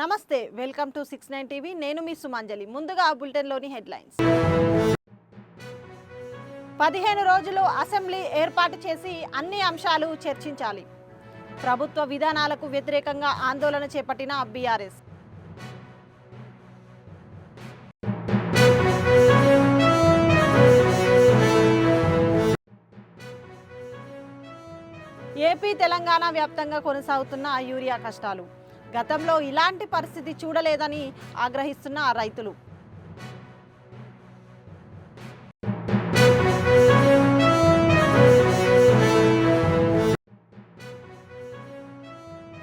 నమస్తే, welcome to 69 TV. నేను మీ సుమాంజలి. ముందుగా బులెటిన్లోని హెడ్లైన్స్. 15 రోజులు అసెంబ్లీ ఏర్పాటు చేసి అన్ని అంశాలు చర్చించాలి. ప్రభుత్వ విధానాలకు వ్యతిరేకంగా ఆందోళన చేపట్టిన బీఆర్ఎస్. ఏపీ తెలంగాణ వ్యాప్తంగా కొనసాగుతున్న యూరియా కష్టాలు. గతంలో ఇలాంటి పరిస్థితి చూడలేదని ఆగ్రహిస్తున్న రైతులు.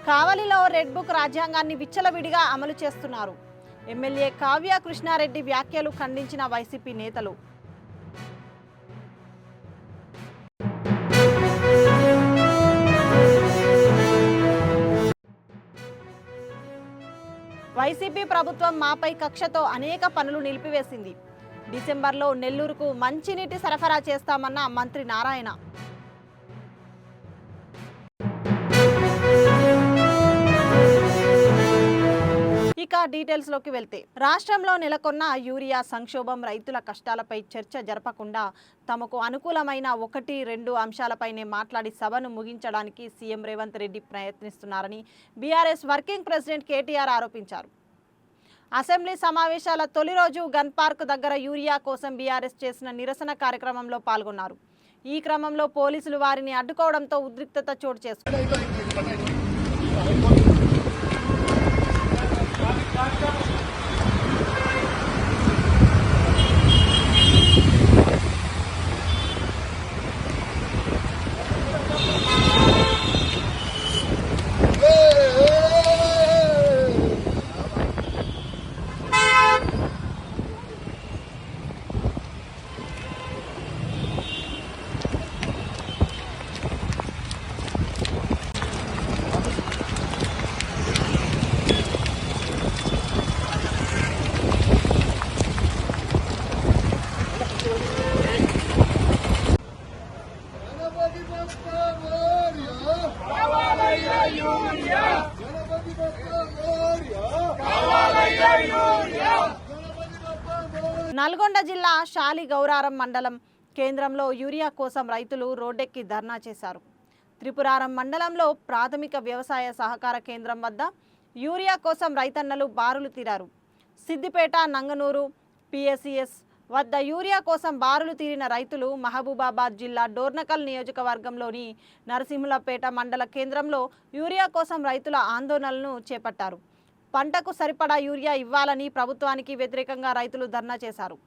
కావలిలో రెడ్ బుక్ రాజ్యాంగాన్ని విచ్చలవిడిగా అమలు చేస్తున్నారు. ఎమ్మెల్యే కావ్య కృష్ణారెడ్డి వ్యాఖ్యలు ఖండించిన వైసీపీ నేతలు. వైసీపీ ప్రభుత్వం మాపై కక్షతో అనేక పనులు నిలిపివేసింది. డిసెంబర్లో నెల్లూరుకు మంచినీటి సరఫరా చేస్తామన్న మంత్రి నారాయణ. ఇక డీటెయిల్స్లోకి వెళ్తే, రాష్ట్రంలో నెలకొన్న యూరియా సంక్షోభం రైతుల కష్టాలపై చర్చ జరపకుండా తమకు అనుకూలమైన 1-2 అంశాలపైనే మాట్లాడి సభను ముగించడానికి సీఎం రేవంత్ రెడ్డి ప్రయత్నిస్తున్నారని బీఆర్ఎస్ వర్కింగ్ ప్రెసిడెంట్ కేటీఆర్ ఆరోపించారు. అసెంబ్లీ సమావేశాల తొలి రోజు గన్ పార్క్ దగ్గర యూరియా కోసం బీఆర్ఎస్ చేసిన నిరసన కార్యక్రమంలో పాల్గొన్నారు. ఈ క్రమంలో పోలీసులు వారిని అడ్డుకోవడంతో ఉద్రిక్తత చోటు చేసుకుంది. నల్గొండ జిల్లా శాలిగౌరారం మండలం కేంద్రంలో యూరియా కోసం రైతులు రోడ్డెక్కి ధర్నా చేశారు. త్రిపురారం మండలంలో ప్రాథమిక వ్యవసాయ సహకార కేంద్రం వద్ద యూరియా కోసం రైతన్నలు బారులు తీరారు. సిద్దిపేట, నంగనూరు పిఎస్సిఎస్ వద్ద యూరియా కోసం బారులు తీరిన రైతులు మహబూబాబాద్ జిల్లా డోర్నకల్ నియోజకవర్గంలోని నరసింహులపేట మండల కేంద్రంలో యూరియా కోసం రైతుల ఆందోళనలను చేపట్టారు. పంటకు సరిపడా యూరియా ఇవ్వాలని ప్రభుత్వానికి వ్యతిరేకంగా రైతులు ధర్నా చేశారు.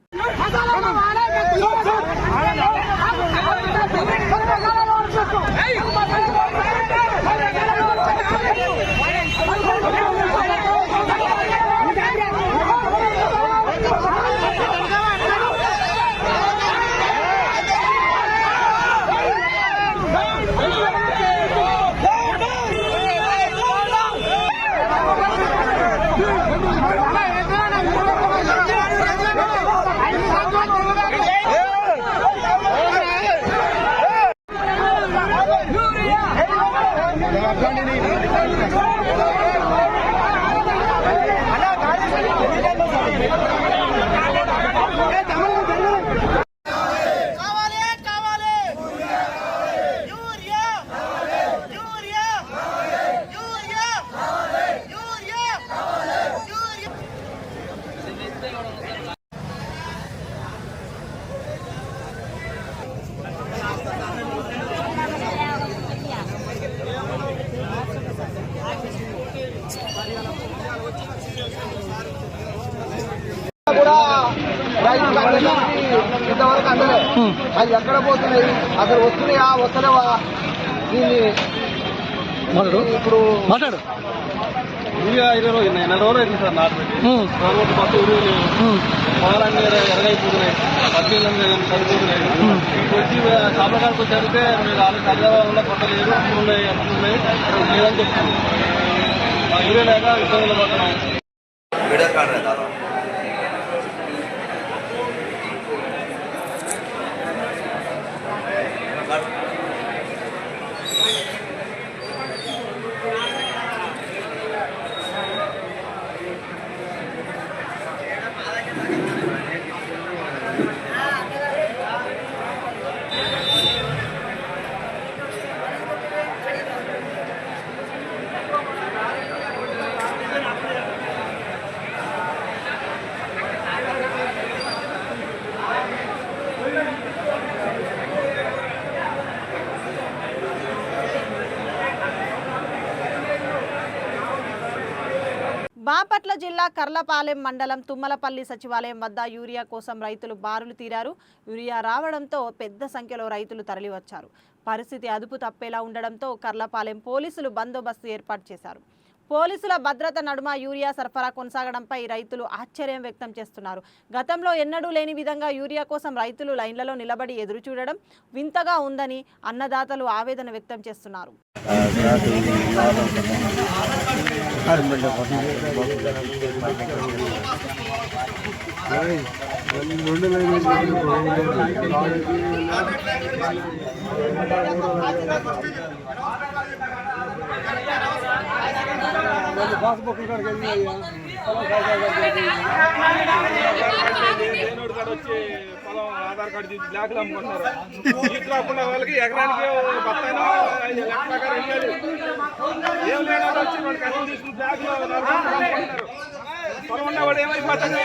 ఇంతవరకు అందలే అది ఎక్కడ పోతున్నాయి, అసలు వస్తున్నాయా వస్తలేవా? ఇప్పుడు మాట్లాడు. 20 రోజులు 4 రోజులు అయింది సార్ నాటు పెట్టి గవర్నమెంట్ బస్సు పొలాలన్నీ ఎరగైపోతున్నాయి, పత్తిలన్నీ చనిపోతున్నాయి. వచ్చి కాపలకాడికి వచ్చి అడిగితే మీరు హైదరాబాద్లో కొట్టలేదు, ఉన్నాయి ఉన్నాయి లేదని చెప్తాను. యూరియా లేక ఇబ్బందులు పడుతున్నాం. బాపట్ల జిల్లా కర్లపాలెం మండలం తుమ్మలపల్లి సచివాలయం వద్ద యూరియా కోసం రైతులు బారులు తీరారు. యూరియా రావడంతో పెద్ద సంఖ్యలో రైతులు తరలివచ్చారు. పరిస్థితి అదుపు తప్పేలా ఉండడంతో కర్లపాలెం పోలీసులు బందోబస్తు ఏర్పాటు చేశారు. పోలీసుల భద్రత నడుమ యూరియా సరఫరా కొనసాగడంపై రైతులు ఆశ్చర్యం వ్యక్తం చేస్తున్నారు. గతంలో ఎన్నడూ లేని విధంగా యూరియా కోసం రైతులు లైన్లలో నిలబడి ఎదురు చూడడం వింతగా ఉందని అన్నదాతలు ఆవేదన వ్యక్తం చేస్తున్నారు. ఆధార్ కార్డు బ్లాక్ అమ్ముకుంటున్నారు. రాకుండా వాళ్ళకి ఎకరానికి బత్తాయినా లెక్క ప్రకారం వెళ్ళాలి. ఏం లేకుండా వచ్చి మనకి అన్ని తీసుకుని బ్లాక్ లో అమ్ముకుంటున్నారు. పొలం ఉన్నవాడు ఏమైపోతాడు?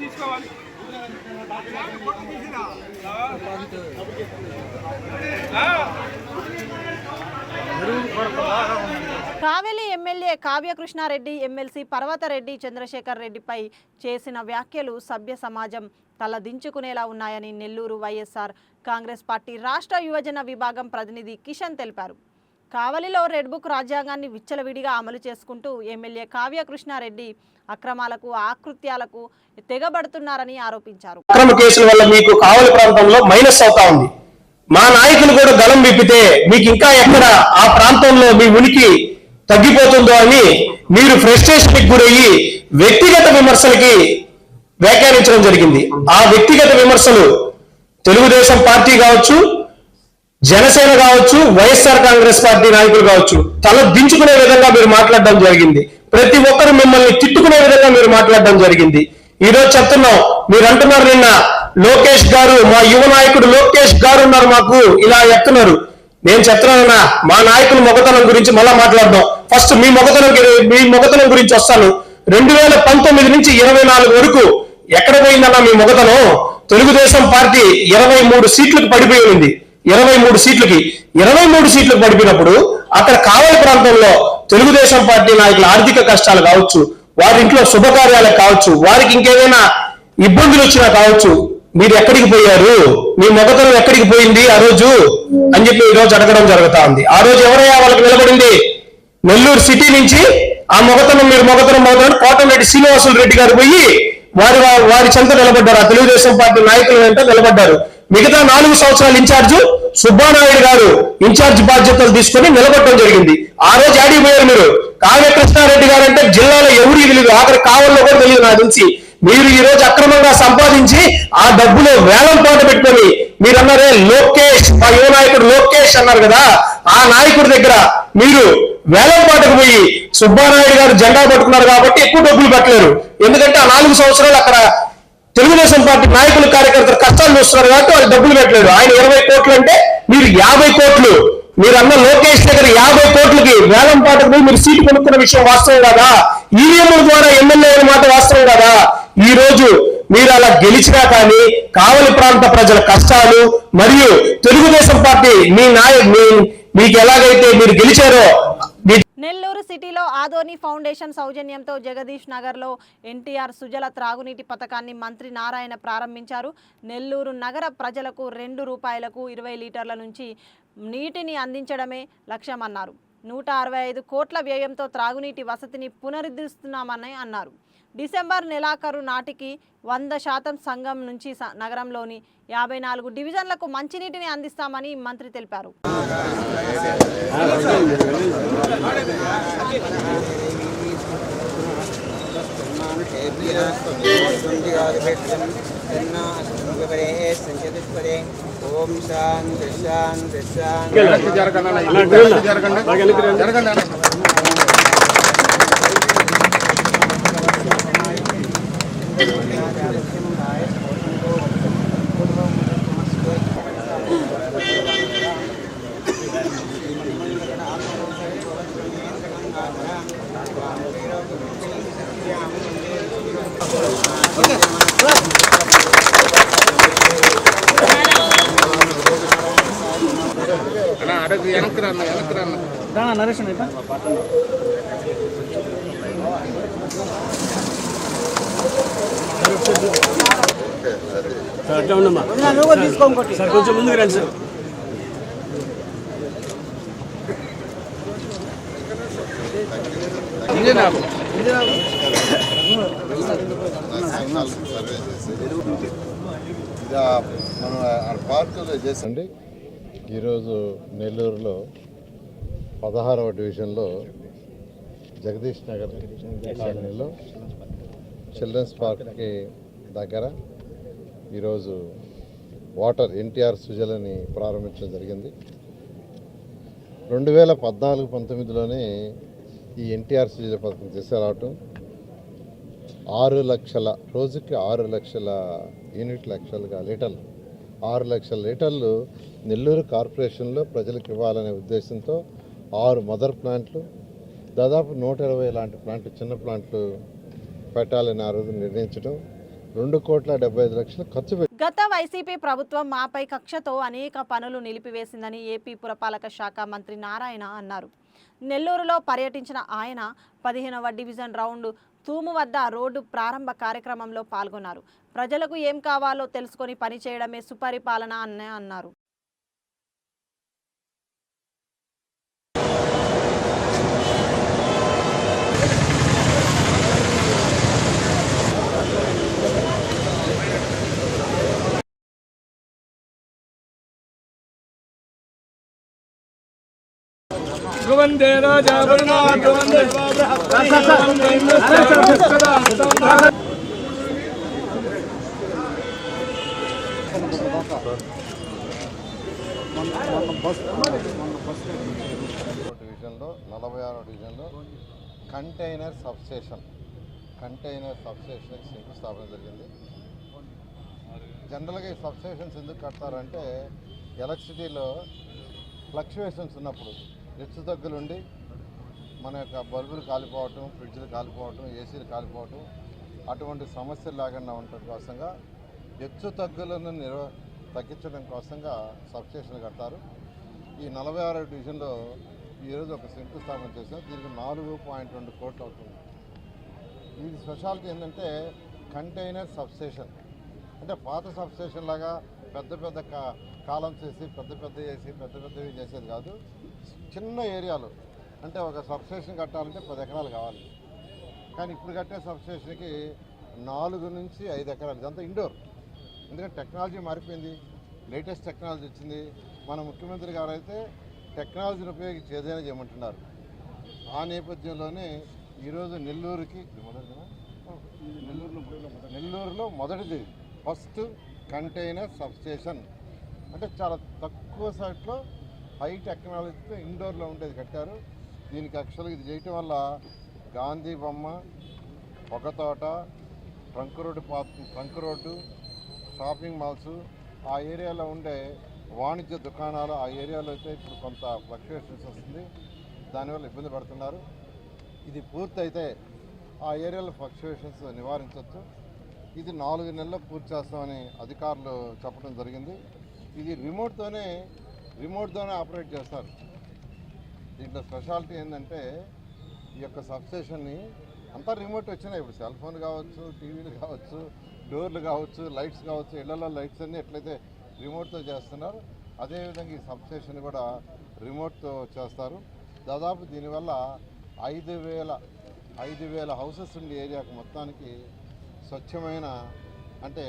తీసుకోవాలి. కావేలి ఎమ్మెల్యే కావ్యకృష్ణారెడ్డి, ఎమ్మెల్సీ పర్వతరెడ్డి చంద్రశేఖర్ రెడ్డిపై చేసిన వ్యాఖ్యలు సభ్య సమాజం తలదించుకునేలా ఉన్నాయని నెల్లూరు వైఎస్ఆర్ కాంగ్రెస్ పార్టీ రాష్ట్ర యువజన విభాగం ప్రతినిధి కిషన్ తెలిపారు. కావలిలో రెడ్ బుక్ రాజ్యాంగాన్ని విచ్చలవిడిగా అమలు చేసుకుంటూ ఎమ్మెల్యే కావ్యకృష్ణారెడ్డి అక్రమాలకు ఆకృత్యాలకు తెగబడుతున్నారని ఆరోపించారు. అక్రమ కేసుల వల్ల మీకు కావలి ప్రాంతంలో మైనస్ అవుతా ఉంది. మా నాయకులు కూడా గలం విప్పితే మీకు ఇంకా ఎక్కడ ఆ ప్రాంతంలో మీ ఉనికి తగ్గిపోతుందో అని మీరు ఫ్రస్ట్రేషన్ కి గురయ్యి వ్యక్తిగత విమర్శలకి వ్యాఖ్యానించడం జరిగింది. ఆ వ్యక్తిగత విమర్శలు తెలుగుదేశం పార్టీ కావచ్చు, జనసేన కావచ్చు, వైఎస్ఆర్ కాంగ్రెస్ పార్టీ నాయకులు కావచ్చు తల దించుకునే విధంగా మీరు మాట్లాడడం జరిగింది. ప్రతి ఒక్కరు మిమ్మల్ని తిట్టుకునే విధంగా మీరు మాట్లాడడం జరిగింది. ఈ రోజు చెప్తున్నాం, మీరు అంటున్నారు నిన్న లోకేష్ గారు, మా యువ నాయకుడు లోకేష్ గారు ఉన్నారు మాకు ఇలా చెప్తున్నారు. నేను చెప్తున్నానన్నా, మా నాయకుల మొగతనం గురించి మళ్ళా మాట్లాడదాం. ఫస్ట్ మీ మొగతనం గురించి వస్తాను. 2019 నుంచి 24 వరకు ఎక్కడ పోయిందన్నా మీ మొగతనం? తెలుగుదేశం పార్టీ 23 సీట్లకు పడిపోయింది. 23 సీట్లకు పడిపోయినప్పుడు అక్కడ కావలి ప్రాంతంలో తెలుగుదేశం పార్టీ నాయకుల ఆర్థిక కష్టాలు కావచ్చు, వారి ఇంట్లో శుభకార్యాలకు కావచ్చు, వారికి ఇంకేదైనా ఇబ్బందులు వచ్చినా కావచ్చు, మీరు ఎక్కడికి పోయారు? మీ మొగతనం ఎక్కడికి పోయింది ఆ రోజు అని చెప్పి ఈ రోజు అడగడం జరుగుతా ఉంది. ఆ రోజు ఎవరయ్యా వాళ్ళకి నిలబడింది? నెల్లూరు సిటీ నుంచి ఆ మొగతనం కోటంరెడ్డి శ్రీనివాసులు రెడ్డి గారు పోయి వారి చెంత నిలబడ్డారు. ఆ తెలుగుదేశం పార్టీ నాయకుల వెంట నిలబడ్డారు. మిగతా 4 సంవత్సరాలు ఇన్ఛార్జ్ సుబ్బానాయుడు గారు ఇన్ఛార్జ్ బాధ్యతలు తీసుకుని నిలబడటం జరిగింది. ఆ రోజు ఆడిపోయారు మీరు. కావ్యకృష్ణారెడ్డి గారు అంటే జిల్లాలో ఎవరికి తెలియదు, ఆఖరి కావల్లో కూడా తెలియదు నాకు తెలిసి. మీరు ఈ రోజు అక్రమంగా సంపాదించి ఆ డబ్బులు వేలం పాట పెట్టుకొని మీరు అన్నారే లోకేష్, మా యువ నాయకుడు లోకేష్ అన్నారు కదా, ఆ నాయకుడి దగ్గర మీరు వేలం పాటకు పోయి సుబ్బానాయుడు గారు జెండా పట్టుకున్నారు కాబట్టి ఎక్కువ డబ్బులు పెట్టలేరు. ఎందుకంటే ఆ 4 సంవత్సరాలు అక్కడ తెలుగుదేశం పార్టీ నాయకులు కార్యకర్తలు కష్టాలు చూస్తున్నారు కాబట్టి వాళ్ళు డబ్బులు పెట్టలేరు. ఆయన 20 కోట్లు అంటే మీరు 50 కోట్లు, మీరు అన్న లోకేష్ దగ్గర 50 కోట్లకి వేలం పాటకు పోయి మీరు సీటు కొనుక్కున్న విషయం వాస్తవం కాదా? ఈవీఎంల ద్వారా ఎమ్మెల్యే అయిన మాట వాస్తవం కాదా? ఈ రోజు మీరు అలా గెలిచినా కానీ కావలి ప్రాంత ప్రజల కష్టాలు మరియు తెలుగుదేశం పార్టీ మీకు ఎలాగైతే మీరు గెలిచారో. నెల్లూరు సిటీలో ఆదోని ఫౌండేషన్ సౌజన్యంతో జగదీష్ నగర్లో ఎన్టీఆర్ సుజల త్రాగునీటి పథకాన్ని మంత్రి నారాయణ ప్రారంభించారు. నెల్లూరు నగర ప్రజలకు ₹2కు 20 లీటర్ల నుంచి నీటిని అందించడమే లక్ష్యమన్నారు. 165 కోట్ల వ్యయంతో త్రాగునీటి వసతిని పునరుద్ధరిస్తున్నామని అన్నారు. డిసెంబర్ నెలాఖరు నాటికి 100% సంఘం నుంచి నగరంలోని 54 డివిజన్లకు మంచినీటిని అందిస్తామని మంత్రి తెలిపారు. ఓం శాంతి శాంతి సార్ కొంచెం ముందుకు రండి సార్. మనం పార్కులో చేసండి. ఈరోజు నెల్లూరులో 16వ డివిజన్లో జగదీష్ నగర్ కాలనీలో చిల్డ్రన్స్ పార్క్కి దగ్గర ఈరోజు వాటర్ ఎన్టీఆర్ సుజలని ప్రారంభించడం జరిగింది. 2014-19లోనే ఈ ఎన్టీఆర్ సుజల పథకం తీసుకురావటం 6 లక్షల రోజుకి 6 లక్షల యూనిట్లు లీటర్లు 6 లక్షల లీటర్లు నెల్లూరు కార్పొరేషన్లో ప్రజలకు ఇవ్వాలనే ఉద్దేశంతో 6 మదర్ ప్లాంట్లు దాదాపు 120 లాంటి ప్లాంట్లు చిన్న ప్లాంట్లు పెట్టాలని ఆ రోజు నిర్ణయించడం 2,75,00,000 ఖర్చు పెట్టి గత వైసీపీ ప్రభుత్వం మాపై కక్షతో అనేక పనులు నిలిపివేసిందని ఏపీ పురపాలక శాఖ మంత్రి నారాయణ అన్నారు. నెల్లూరులో పర్యటించిన ఆయన 15వ డివిజన్ రౌండ్ తూము వద్ద రోడ్డు ప్రారంభ కార్యక్రమంలో పాల్గొన్నారు. ప్రజలకు ఏం కావాలో తెలుసుకొని పనిచేయడమే సుపరిపాలన అని అన్నారు. డివిజన్లో 46వ డివిజన్లో కంటైనర్ సబ్స్టేషన్ శంకుస్థాపన జరిగింది. జనరల్గా ఈ సబ్స్టేషన్స్ ఎందుకు కడతారంటే ఎలక్ట్రిసిటీలో ఫ్లక్చువేషన్స్ ఉన్నప్పుడు హెచ్చు తగ్గులుండి మన యొక్క బల్బులు కాలిపోవటం, ఫ్రిడ్జ్లు కాలిపోవటం, ఏసీలు కాలిపోవటం అటువంటి సమస్యలు లేకుండా ఉండటం కోసంగా హెచ్చు తగ్గులను తగ్గించడం కోసంగా సబ్స్టేషన్లు కడతారు. ఈ 46వ డివిజన్లో ఈరోజు ఒక శంకుస్థాపన చేసాం. దీనికి 4.2 కోట్లు అవుతుంది. ఇది స్పెషాలిటీ ఏంటంటే కంటైనర్ సబ్స్టేషన్ అంటే పాత సబ్స్టేషన్ లాగా పెద్ద కాలమ్స్ వేసి పెద్దవి చేసేది కాదు. చిన్న ఏరియాలో అంటే ఒక సబ్స్టేషన్ కట్టాలంటే 10 ఎకరాలు కావాలి. కానీ ఇప్పుడు కట్టే సబ్స్టేషన్కి 4 నుంచి 5 ఎకరాలు. ఇదంతా ఇండోర్. ఎందుకంటే టెక్నాలజీ మారిపోయింది, లేటెస్ట్ టెక్నాలజీ వచ్చింది. మన ముఖ్యమంత్రి గారు అయితే టెక్నాలజీని ఉపయోగించి ఏదైనా చేయమంటున్నారు. ఆ నేపథ్యంలోనే ఈరోజు నెల్లూరులో మొదటిది ఫస్ట్ కంటైనర్ సబ్స్టేషన్ అంటే చాలా తక్కువ సైట్లో హై టెక్నాలజీతో ఇండోర్లో ఉండేది కట్టారు. దీనికి యాక్చువల్గా ఇది చేయటం వల్ల గాంధీ బొమ్మ, Pogathota, trunk road, shopping malls, ఆ ఏరియాలో ఉండే వాణిజ్య దుకాణాలు, ఆ ఏరియాలో అయితే ఇప్పుడు కొంత ఫ్లక్చుయేషన్స్ వస్తుంది. దానివల్ల ఇబ్బంది పడుతున్నారు. ఇది పూర్తయితే ఆ ఏరియాలో ఫ్లక్చుయేషన్స్ నివారించవచ్చు. ఇది 4 నెలల్లో పూర్తి చేస్తామని అధికారులు చెప్పడం జరిగింది. ఇది రిమోట్తోనే ఆపరేట్ చేస్తారు. దీంట్లో స్పెషాలిటీ ఏంటంటే ఈ యొక్క సబ్స్టేషన్ని అంతా రిమోట్ వచ్చినాయి. ఇప్పుడు సెల్ ఫోన్ కావచ్చు, టీవీలు కావచ్చు, డోర్లు కావచ్చు, లైట్స్ కావచ్చు, ఇళ్లలో లైట్స్ అన్నీ ఎట్లయితే రిమోట్తో చేస్తున్నారు అదేవిధంగా ఈ సబ్స్టేషన్ కూడా రిమోట్తో చేస్తారు. దాదాపు దీనివల్ల 5,000 హౌసెస్ ఉండే ఏరియాకు మొత్తానికి స్వచ్ఛమైన అంటే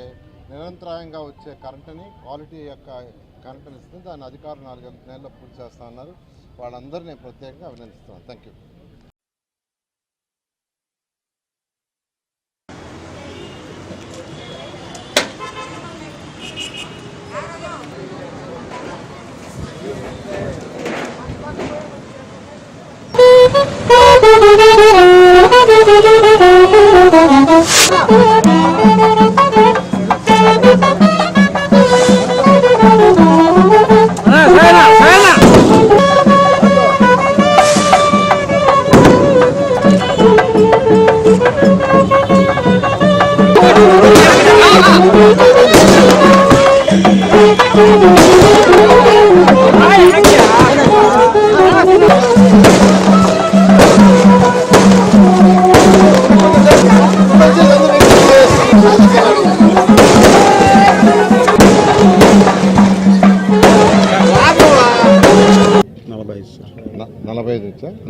నిరంతరాయంగా వచ్చే కరెంటుని, క్వాలిటీ యొక్క కరెంటుని ఇస్తుంది. దాన్ని అధికారులు 4 నెలల్లో పూర్తి చేస్తా ఉన్నారు. వాళ్ళందరినీ నేను ప్రత్యేకంగా అభినందిస్తున్నాను. Thank you.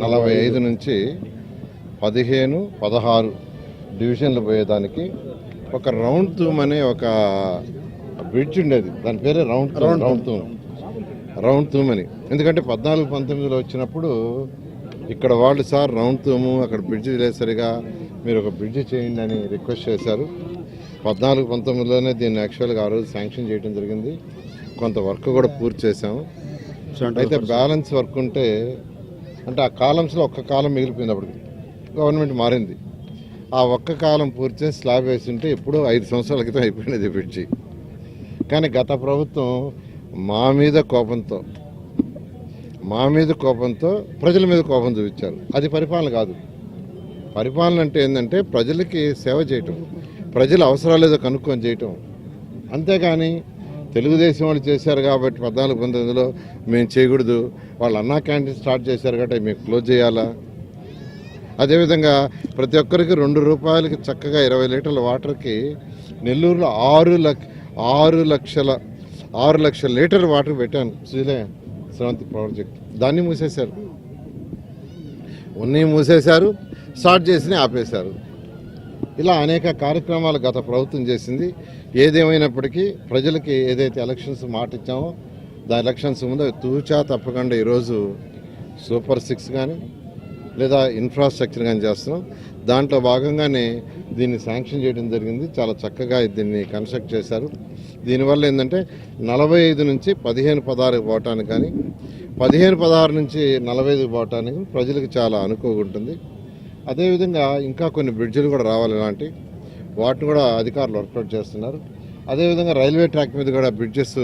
నలభై ఐదు నుంచి 15, 16 డివిజన్లు పోయేదానికి ఒక రౌండ్ తూమ్ అనే ఒక బ్రిడ్జ్ ఉండేది. దాని పేరే రౌండ్ తూమ్ అని. ఎందుకంటే 14, 19లో వచ్చినప్పుడు ఇక్కడ వాళ్ళు సార్ రౌండ్ తూము అక్కడ బ్రిడ్జ్ లేదు సరిగా, మీరు ఒక బ్రిడ్జ్ చేయండి అని రిక్వెస్ట్ చేశారు. 14, 19లోనే దీన్ని యాక్చువల్గా ఆ రోజు శాంక్షన్ చేయడం జరిగింది. కొంత వర్క్ కూడా పూర్తి చేసాము. అయితే బ్యాలెన్స్ వర్క్ ఉంటే అంటే ఆ కాలమ్స్లో ఒక్క కాలం మిగిలిపోయింది. అప్పటికి గవర్నమెంట్ మారింది. ఆ ఒక్క కాలం పూర్తి చేసి స్లాబ్ వేసి ఉంటే ఎప్పుడో 5 సంవత్సరాల క్రితం అయిపోయినది బ్రిడ్జి. కానీ గత ప్రభుత్వం మా మీద కోపంతో ప్రజల మీద కోపం చూపించారు. అది పరిపాలన కాదు. పరిపాలన అంటే ఏంటంటే ప్రజలకి సేవ చేయటం, ప్రజల అవసరాలు ఏదో కనుక్కొని చేయటం. అంతేగాని తెలుగుదేశం వాళ్ళు చేశారు కాబట్టి 14, 19లో మేము చేయకూడదు, వాళ్ళు అన్నా క్యాంటీన్ స్టార్ట్ చేశారు కాబట్టి మేము క్లోజ్ చేయాలా. అదేవిధంగా ప్రతి ఒక్కరికి 2 రూపాయలకి చక్కగా 20 లీటర్ల వాటర్కి నెల్లూరులో 6 లక్షల లీటర్ వాటర్ పెట్టాను శ్రవంతి ప్రాజెక్ట్. దాన్ని మూసేశారు. మూసేశారు, స్టార్ట్ చేసి ఆపేశారు. ఇలా అనేక కార్యక్రమాలు గత ప్రభుత్వం చేసింది. ఏదేమైనప్పటికీ ప్రజలకి ఏదైతే ఎలక్షన్స్ మాట ఇచ్చామో దాని ఎలక్షన్స్ ముందు తూచా తప్పకుండా ఈరోజు సూపర్ 6 కానీ లేదా ఇన్ఫ్రాస్ట్రక్చర్ కానీ చేస్తున్నాం. దాంట్లో భాగంగానే దీన్ని శాంక్షన్ చేయడం జరిగింది. చాలా చక్కగా దీన్ని కన్స్ట్రక్ట్ చేశారు. దీనివల్ల ఏంటంటే 45 నుంచి 15, 16 పోవటానికి కానీ 15, 16 నుంచి 45 పోవటానికి ప్రజలకు చాలా అనుకువగా ఉంటుంది. అదేవిధంగా ఇంకా కొన్ని బ్రిడ్జిలు కూడా రావాలి. ఇలాంటి వాటిని కూడా అధికారులు వర్కౌట్ చేస్తున్నారు. అదేవిధంగా రైల్వే ట్రాక్ మీద కూడా బ్రిడ్జెస్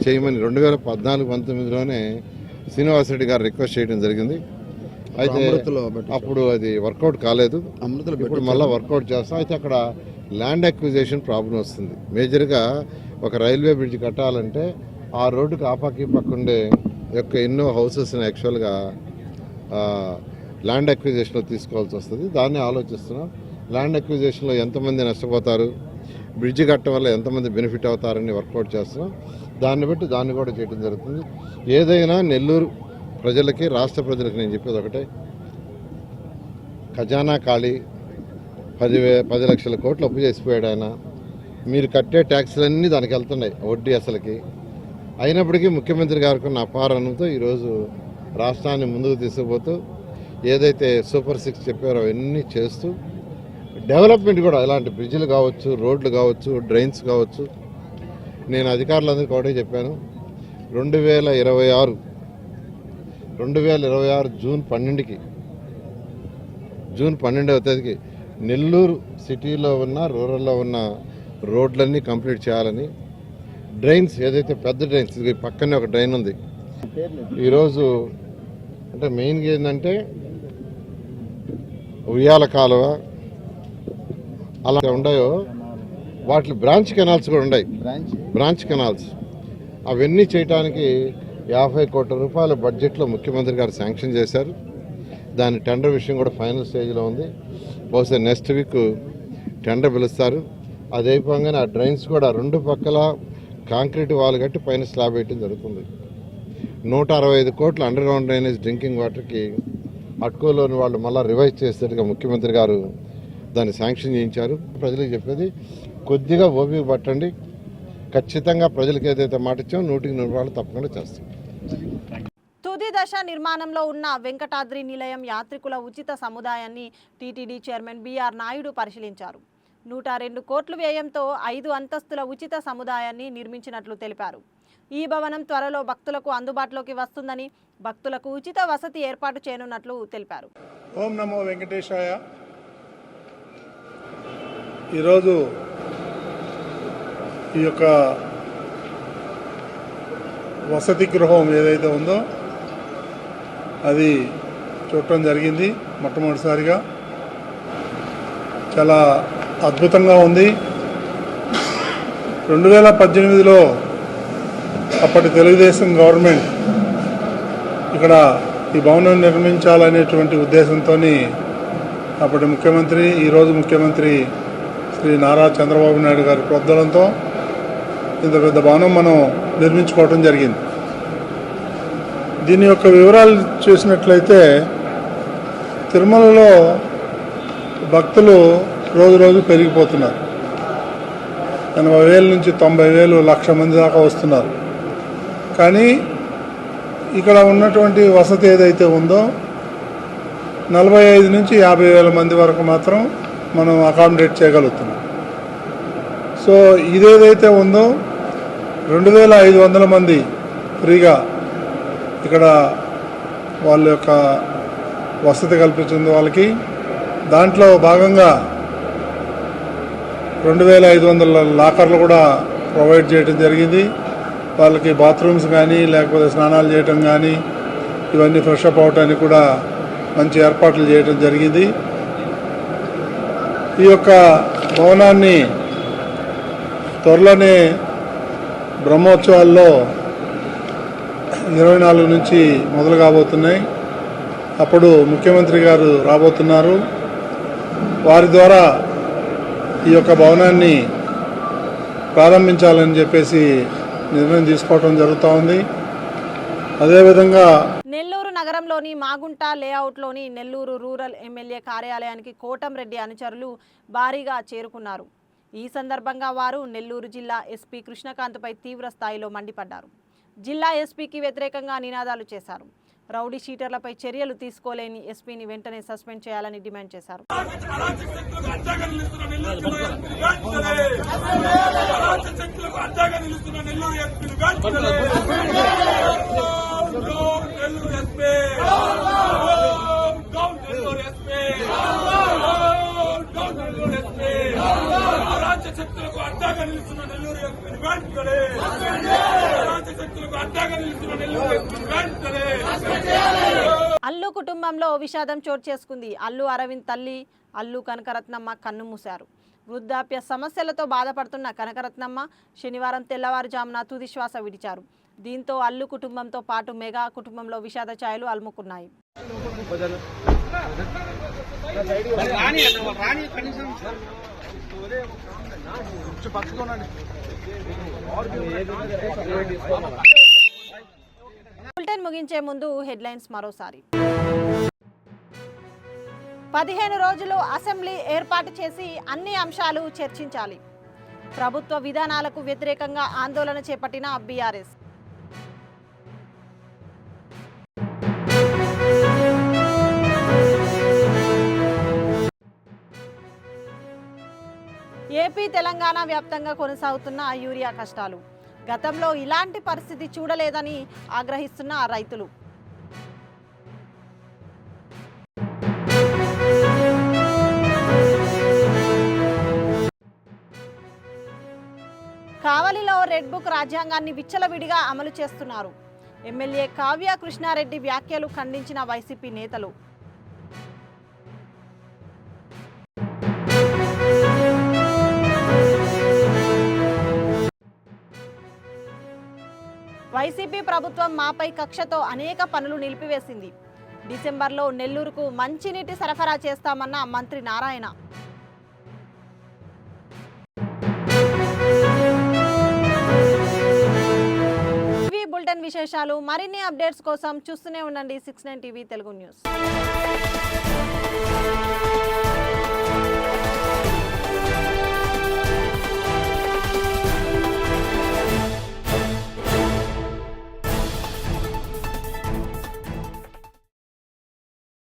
చేయమని 2014, 19లోనే శ్రీనివాసరెడ్డి గారు రిక్వెస్ట్ చేయడం జరిగింది. అయితే అప్పుడు అది వర్కౌట్ కాలేదు. ఇప్పుడు మళ్ళీ వర్కౌట్ చేస్తాం. అయితే అక్కడ ల్యాండ్ అక్విజిషన్ ప్రాబ్లం వస్తుంది. మేజర్గా ఒక రైల్వే బ్రిడ్జ్ కట్టాలంటే ఆ రోడ్డుకి ఆపాకి పక్కుండే యొక్క ఎన్నో హౌసెస్ని యాక్చువల్గా ల్యాండ్ అక్విజిషన్లో తీసుకోవాల్సి వస్తుంది. దాన్ని ఆలోచిస్తున్నాం. ల్యాండ్ అక్విజిషన్లో ఎంతమంది నష్టపోతారు, బ్రిడ్జ్ కట్టడం వల్ల ఎంతమంది బెనిఫిట్ అవుతారని వర్కౌట్ చేస్తున్నాం. దాన్ని బట్టి దాన్ని కూడా చేయడం జరుగుతుంది. ఏదైనా నెల్లూరు ప్రజలకి, రాష్ట్ర ప్రజలకి నేను చెప్పేది ఒకటే, ఖజానా ఖాళీ 10 లక్షల కోట్లు అప్పు చేసిపోయాడు ఆయన. మీరు కట్టే ట్యాక్స్లన్నీ దానికి వెళ్తున్నాయి, వడ్డీ అసలుకి. అయినప్పటికీ ముఖ్యమంత్రి గారికి ఉన్న అపారణంతో ఈరోజు రాష్ట్రాన్ని ముందుకు తీసుకుపోతూ ఏదైతే సూపర్ 6 చెప్పారో అవన్నీ చేస్తూ డెవలప్మెంట్ కూడా ఇలాంటి బ్రిడ్జిలు కావచ్చు, రోడ్లు కావచ్చు, డ్రైన్స్ కావచ్చు. నేను అధికారులందరికీ ఒకటే చెప్పాను, 2026 జూన్ 12వ తేదీకి నెల్లూరు సిటీలో ఉన్న, రూరల్లో ఉన్న రోడ్లన్నీ కంప్లీట్ చేయాలని. డ్రైన్స్ ఏదైతే పెద్ద డ్రైన్స్, ఇది పక్కనే ఒక డ్రైన్ ఉంది. ఈరోజు అంటే మెయిన్గా ఏంటంటే ఉయ్యాల కాలువ అలా ఉన్నాయో వాటి బ్రాంచ్ కెనాల్స్ కూడా ఉన్నాయి. బ్రాంచ్ కెనాల్స్ అవన్నీ చేయడానికి 50 కోట్ల రూపాయల బడ్జెట్లో ముఖ్యమంత్రి గారు శాంక్షన్ చేశారు. దాని టెండర్ విషయం కూడా ఫైనల్ స్టేజ్లో ఉంది. బహుశా నెక్స్ట్ వీక్ టెండర్ పిలుస్తారు. అది అయిపోగానే ఆ డ్రైన్స్ కూడా 2 పక్కల కాంక్రీట్ వాల్ కట్టి పైన స్లాబ్ వేయడం జరుగుతుంది. 165 కోట్ల అండర్ గ్రౌండ్ డ్రైనేజ్ డ్రింకింగ్ వాటర్కి అట్కోలోని వాళ్ళు మళ్ళీ రివైజ్ చేసేట్టుగా ముఖ్యమంత్రి గారు దాన్ని శాంక్షన్ చేయించారు. ప్రజలకు చెప్పేది కొద్దిగా ఓపిక పట్టండి. ఖచ్చితంగా ప్రజలకు ఏదైతే మాట ఇచ్చామో 100% తప్పకుండా చేస్తాం. తుది దశ నిర్మాణంలో ఉన్న వెంకటాద్రి నిలయం యాత్రికుల ఉచిత సముదాయాన్ని టీటీడీ చైర్మన్ బిఆర్ నాయుడు పరిశీలించారు. 102 కోట్ల వ్యయంతో 5 అంతస్తుల ఉచిత సముదాయాన్ని నిర్మించినట్లు తెలిపారు. ఈ భవనం త్వరలో భక్తులకు అందుబాటులోకి వస్తుందని, భక్తులకు ఉచిత వసతి ఏర్పాటు చేయనున్నట్లు తెలిపారు. ఓం నమో వెంకటేశాయ. ఈరోజు ఈ యొక్క వసతి గృహం ఏదైతే ఉందో అది చూడటం జరిగింది. మొట్టమొదటిసారిగా చాలా అద్భుతంగా ఉంది. 2018లో అప్పటి తెలుగుదేశం గవర్నమెంట్ ఇక్కడ ఈ భవనం నిర్మించాలనేటువంటి ఉద్దేశంతో అప్పటి ముఖ్యమంత్రి, ఈరోజు ముఖ్యమంత్రి శ్రీ నారా చంద్రబాబు నాయుడు గారి ప్రోద్బలంతో ఇంత పెద్ద భవనం మనం నిర్మించుకోవడం జరిగింది. దీని యొక్క వివరాలు చూసినట్లయితే తిరుమలలో భక్తులు రోజు రోజు పెరిగిపోతున్నారు. 80,000 నుంచి 90,000, 1,00,000 మంది దాకా వస్తున్నారు. కానీ ఇక్కడ ఉన్నటువంటి వసతి ఏదైతే ఉందో 45 నుంచి 50,000 మంది వరకు మాత్రం మనం అకామిడేట్ చేయగలుగుతున్నాం. సో ఇదేదైతే ఉందో 2,500 మంది ఫ్రీగా ఇక్కడ వాళ్ళ యొక్క వసతి కల్పించింది వాళ్ళకి. దాంట్లో భాగంగా 2,500 లాకర్లు కూడా ప్రొవైడ్ చేయడం జరిగింది. వాళ్ళకి బాత్రూమ్స్ కానీ లేకపోతే స్నానాలు చేయటం కానీ ఇవన్నీ ఫ్రెష్ అప్ అవటానికి కూడా మంచి ఏర్పాట్లు చేయడం జరిగింది. ఈ యొక్క భవనాన్ని త్వరలోనే బ్రహ్మోత్సవాల్లో 24 నుంచి మొదలు కాబోతున్నాయి. అప్పుడు ముఖ్యమంత్రి గారు రాబోతున్నారు. వారి ద్వారా ఈ యొక్క భవనాన్ని ప్రారంభించాలని చెప్పేసి నిర్ణయం తీసుకోవడం జరుగుతూ ఉంది. అదేవిధంగా నెల్లూరు నగరంలోని మాగుంట లేఅవుట్లోని నెల్లూరు రూరల్ ఎమ్మెల్యే కార్యాలయానికి కోటంరెడ్డి అనుచరులు భారీగా చేరుకున్నారు. ఈ సందర్భంగా వారు నెల్లూరు జిల్లా ఎస్పీ కృష్ణకాంత్పై తీవ్ర స్థాయిలో మండిపడ్డారు. జిల్లా ఎస్పీకి వ్యతిరేకంగా నినాదాలు చేశారు. రౌడీ షీటర్లపై చర్యలు తీసుకోలేని ఎస్పీని వెంటనే సస్పెండ్ చేయాలని డిమాండ్ చేశారు. అల్లు కుటుంబంలో విషాదం చోటు చేసుకుంది. అల్లు అరవింద్ తల్లి అల్లు కనకరత్నమ్మ కన్నుమూశారు. వృద్ధాప్య సమస్యలతో బాధపడుతున్న కనకరత్నమ్మ శనివారం తెల్లవారుజామున తుది శ్వాస విడిచారు. దీంతో అల్లు కుటుంబంతో పాటు మెగా కుటుంబంలో విషాద ఛాయలు అలుముకున్నాయి. బులెటిన్ ముగించే ముందు హెడ్లైన్స్ మరోసారి. 15 రోజులు అసెంబ్లీ ఏర్పాటు చేసి అన్ని అంశాలు చర్చించాలి. ప్రభుత్వ విధానాలకు వ్యతిరేకంగా ఆందోళన చేపట్టిన బీఆర్ఎస్. ఏపీ తెలంగాణ వ్యాప్తంగా కొనసాగుతున్న యూరియా కష్టాలు. గతంలో ఇలాంటి పరిస్థితి చూడలేదని ఆగ్రహిస్తున్న రైతులు. కావలిలో రెడ్ బుక్ రాజ్యాంగాన్ని విచ్చలవిడిగా అమలు చేస్తున్నారు. ఎమ్మెల్యే కావ్య కృష్ణారెడ్డి వ్యాఖ్యలు ఖండించిన వైసీపీ నేతలు. వైసీపీ ప్రభుత్వం మాపై కక్షతో అనేక పనులు నిలిపివేసింది. డిసెంబర్లో నెల్లూరుకు మంచినీటి సరఫరా చేస్తామన్న మంత్రి నారాయణ. టీవీ బులెటిన్ విశేషాలు. మరిన్ని అప్డేట్స్ కోసం చూస్తూనే ఉండండి 69 టీవీ తెలుగు న్యూస్.